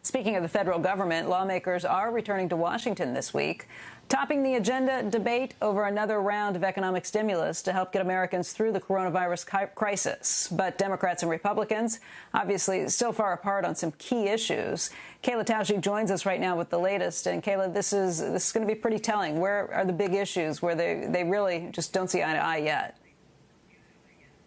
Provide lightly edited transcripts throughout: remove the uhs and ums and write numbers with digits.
Speaking of the federal government, lawmakers are returning to Washington this week, topping the agenda debate over another round of economic stimulus to help get Americans through the coronavirus crisis. But Democrats and Republicans obviously still far apart on some key issues. Kayla Tausche joins us right now with the latest. And Kayla, this is going to be pretty telling. Where are the big issues where they really just don't see eye to eye yet?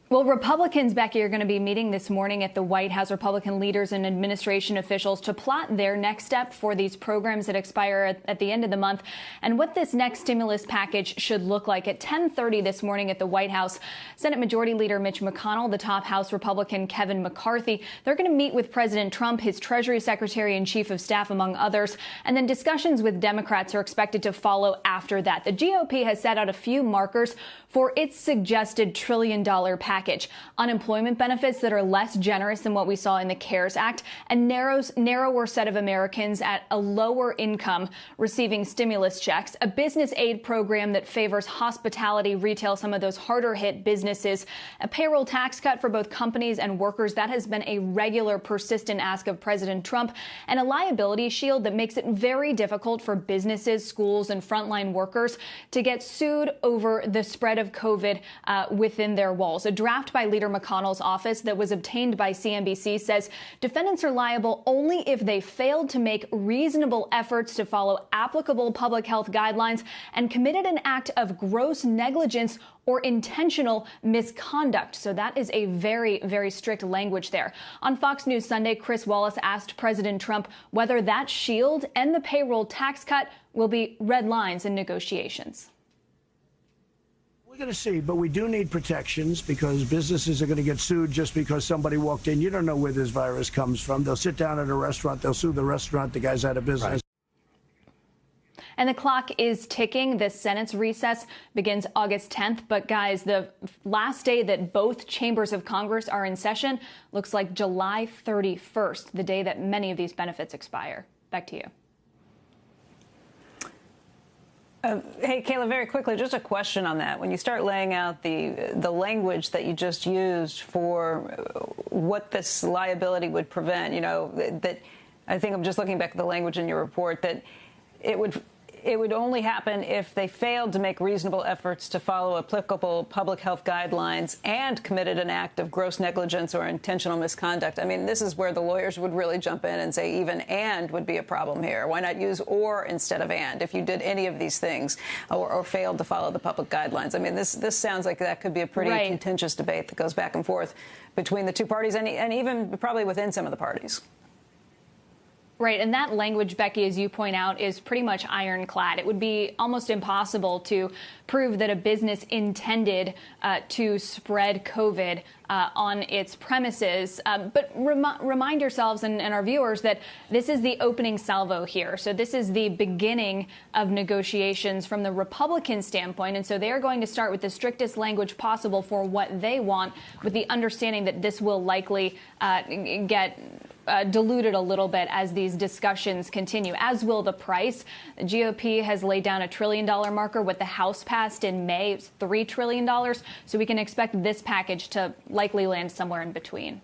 Well, Republicans, Becky, are going to be meeting this morning at the White House. Republican leaders and administration officials to plot their next step for these programs that expire at the end of the month and what this next stimulus package should look like. At 10:30 this morning at the White House, Senate Majority Leader Mitch McConnell, the top House Republican Kevin McCarthy, they're going to meet with President Trump, his Treasury Secretary and Chief of Staff, among others. And then discussions with Democrats are expected to follow after that. The GOP has set out a few markers for its suggested $1 trillion package. Unemployment benefits that are less generous than what we saw in the CARES Act, a narrower set of Americans at a lower income receiving stimulus checks, a business aid program that favors hospitality, retail, some of those harder hit businesses, a payroll tax cut for both companies and workers. That has been a regular, persistent ask of President Trump, and a liability shield that makes it very difficult for businesses, schools, and frontline workers to get sued over the spread of COVID within their walls. A draft by Leader McConnell's office that was obtained by CNBC says defendants are liable only if they failed to make reasonable efforts to follow applicable public health guidelines and committed an act of gross negligence or intentional misconduct. So that is a very, very strict language there. On Fox News Sunday, Chris Wallace asked President Trump whether that shield and the payroll tax cut will be red lines in negotiations. We're going to see, but we do need protections because businesses are going to get sued just because somebody walked in. You don't know where this virus comes from. They'll sit down at a restaurant. They'll sue the restaurant. The guy's out of business. Right. And the clock is ticking. The Senate's recess begins August 10th. But, guys, the last day that both chambers of Congress are in session looks like July 31st, the day that many of these benefits expire. Back to you. Hey, Kayla, very quickly, just a question on that. When you start laying out the language that you just used for what this liability would prevent, you know, that I think I'm just looking back at the language in your report, that it would only happen if they failed to make reasonable efforts to follow applicable public health guidelines and committed an act of gross negligence or intentional misconduct. I mean, this is where the lawyers would really jump in and say even and would be a problem here. Why not use or instead of and if you did any of these things or failed to follow the public guidelines? I mean, this sounds like that could be a pretty contentious debate that goes back and forth between the two parties and even probably within some of the parties. Right. And that language, Becky, as you point out, is pretty much ironclad. It would be almost impossible to prove that a business intended to spread COVID on its premises. But remind yourselves and our viewers that this is the opening salvo here. So this is the beginning of negotiations from the Republican standpoint. And so they are going to start with the strictest language possible for what they want, with the understanding that this will likely get diluted a little bit as these discussions continue, as will the price. The GOP has laid down a $1 trillion marker. What the House passed in May, it's $3 trillion. So we can expect this package to likely land somewhere in between.